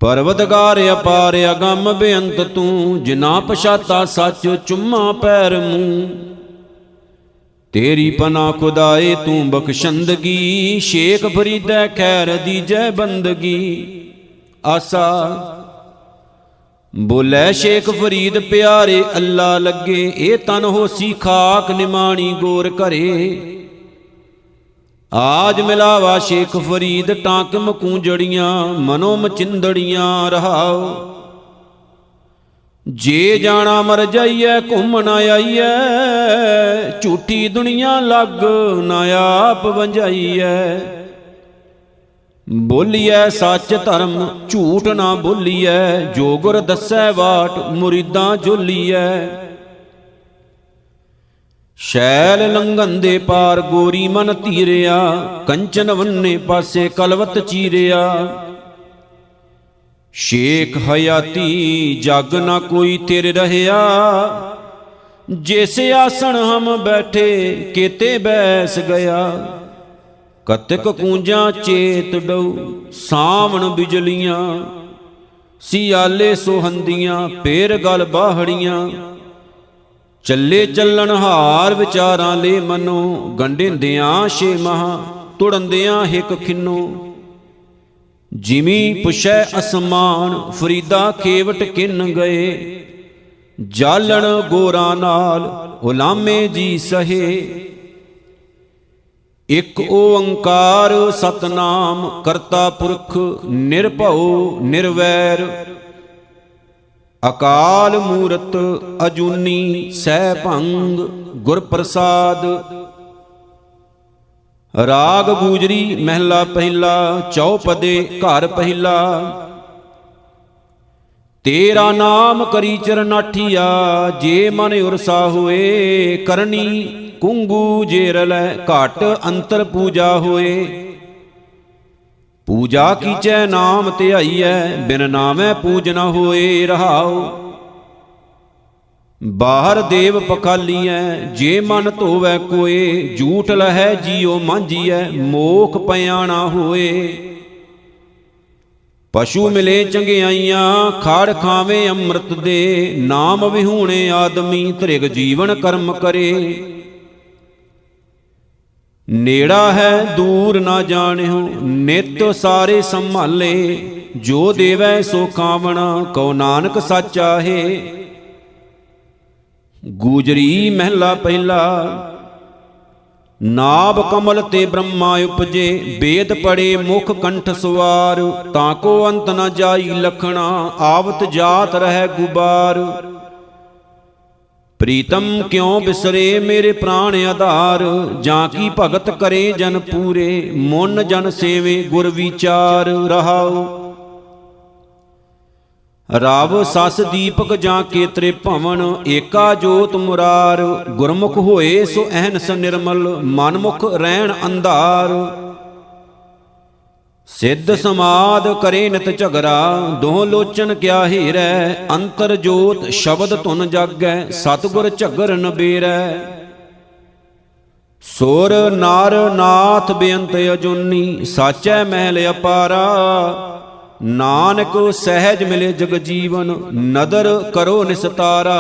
परवतगार अपार अगम बेअंत तू, जिना पछाता सच चुम्मा पैर मूं। तेरी पना खुदाए तू बख्शंदगी, शेख फरीदै खैर दीजै बंदगी। आसा बोलै शेख फरीद प्यारे अल्लाह लगे, ए तन होसी खाक निमाणी गोर करे। आज मिलावा शेख फरीद, टांक मकूंजड़ियां मनो मचिंदड़ियां रहाओ। जे जाना मर जाइए घूम ना आइए, झूठी दुनिया लग ना आप वंजाइए। बोलिए सच धर्म झूठ ना बोलिए, जो गुर दसै वाट मुरीदां जोलिए। शैल लंघन दे पार गोरी मन धीरिया, कंचन वन्ने पासे कलवत चीरिया। शेख हयाती जग ना कोई तिर रहया, जैसे आसन हम बैठे केते बैस गया। कतक कूंजा चेत डऊ सावन बिजलियां, ਸਿਆਲੇ ਸੁਹੰਦੀਆਂ ਫੇਰ ਗਲ ਬਾਹੜੀਆਂ। ਚੱਲੇ ਚੱਲਣ ਹਾਰ ਵਿਚਾਰਾਂ ਲੈ ਮਨੋ, ਗੰਢਿੰਦਿਆਂ ਛੇ ਮਹਾ ਤੁੜੰਦਿਆਂ ਹਿਕ ਖਿੰਨੋ। ਜਿਮੀ ਪੁਛੈ ਅਸਮਾਨ ਫਰੀਦਾ ਖੇਵਟ ਕਿੰਨ ਗਏ, ਜਾਲਣ ਗੋਰਾਂ ਨਾਲ ਹੁਲਾਮੇ ਜੀ ਸਹੇ। ਇਕ ਓੰਕਾਰ ਸਤਨਾਮ ਕਰਤਾ ਪੁਰਖ, ਨਿਰਭਉ ਨਿਰਵੈਰ, ਅਕਾਲ ਮੂਰਤ ਅਜੂਨੀ ਸੈਭੰਗ ਗੁਰ ਪ੍ਰਸਾਦ। ਰਾਗ ਗੂਜਰੀ ਮਹਿਲਾ ਪਹਿਲਾ, ਚੌਪਦੇ ਘਰ ਪਹਿਲਾ। ਤੇਰਾ ਨਾਮ ਕਰੀ ਚਰਨਾਠੀਆ, ਜੇ ਮਨ ਉਰਸਾ ਹੋਏ। ਕਰਨੀ ਕੁੰਗੂ ਜੇ ਰਲੈ, ਘਟ ਅੰਤਰ ਪੂਜਾ ਹੋਏ। ਪੂਜਾ ਕੀਚੈ ਨਾਮ ਧਿਆਈਐ, ਬਿਨ ਨਾਮੈ ਪੂਜ ਨ ਹੋਏ। ਰਹਾਉ ਬਾਹਰ ਦੇਵ ਪਖਾਲੀਐ, ਜੇ ਮਨ ਧੋਵੈ ਕੋਏ। ਝੂਠ ਲਹੈ ਜੀਉ ਮਾਂਜੀਐ, ਮੋਖ ਪਿਆ ਨਾ ਹੋਏ। ਪਸ਼ੂ ਮਿਲੇ ਚੰਗਿਆਈਆਂ, ਖਾੜ ਖਾਵੇ ਅੰਮ੍ਰਿਤ ਦੇ। ਨਾਮ ਵਿਹੂਣੇ ਆਦਮੀ, ਧ੍ਰਿਗ ਜੀਵਨ ਕਰਮ ਕਰੇ। ਨੇੜਾ ਹੈ ਦੂਰ ਨਾ ਜਾਣਿਓ, ਨਿਤ ਸਾਰੇ ਸੰਭਾਲੇ। ਜੋ ਦੇਵੈ ਸੋ ਖਾਵਣਾ, ਕਉ ਨਾਨਕ ਸਾਚਾ ਹੈ। ਗੂਜਰੀ ਮਹਿਲਾ ਪਹਿਲਾ। ਨਾਭ ਕਮਲ ਤੇ ਬ੍ਰਹਮਾ ਉਪਜੇ, ਵੇਦ ਪੜੇ ਮੁਖ ਕੰਠ ਸਵਾਰ। ਤਾਂ ਕੋ ਅੰਤ ਨ ਜਾਈ ਲਖਣਾ, ਆਵਤ ਜਾਤ ਰਹਿ ਗੁਬਾਰ। ਪ੍ਰੀਤਮ ਕਿਉ ਬਿਸਰੇ ਮੇਰੇ ਪ੍ਰਾਣ ਆਧਾਰ, ਜਾਂ ਕੀ ਭਗਤ ਕਰੇ ਜਨ ਪੂਰੇ। ਮੁਨ ਜਨ ਸੇਵੇ ਗੁਰ ਵਿਚਾਰ। ਰਹਾਉ ਰਾਵ ਸਸ ਦੀਪਕ ਜਾਂ ਕੇਤਰੇ ਭਵਨ, ਏਕਾ ਜੋਤ ਮੁਰਾਰ। ਗੁਰਮੁਖ ਹੋਏ ਸੋ ਅਹਨਸ ਨਿਰਮਲ, ਮਨਮੁਖ ਰਹਿਣ ਅੰਧਾਰ। ਸਿੱਧ ਸਮਾਦ ਕਰੇ ਨਿਤ ਝਗਰਾ, ਦੋਹ ਲੋਚਨ ਕਿਆ ਹੀਰੈ। ਅੰਤਰ ਜੋਤ ਸ਼ਬਦ ਧੁਨ ਜਾਗੈ, ਸਤਿਗੁਰ ਝਗਰ ਨਬੇਰੈ। ਸੁਰ ਨਰ ਨਾਥ ਬੇਅੰਤ ਅਜੂਨੀ, ਸਾਚੈ ਮਹਿਲ ਅਪਾਰਾ। ਨਾਨਕ ਸਹਿਜ ਮਿਲੇ ਜਗ ਜੀਵਨ, ਨਦਰ ਕਰੋ ਨਿਸਤਾਰਾ।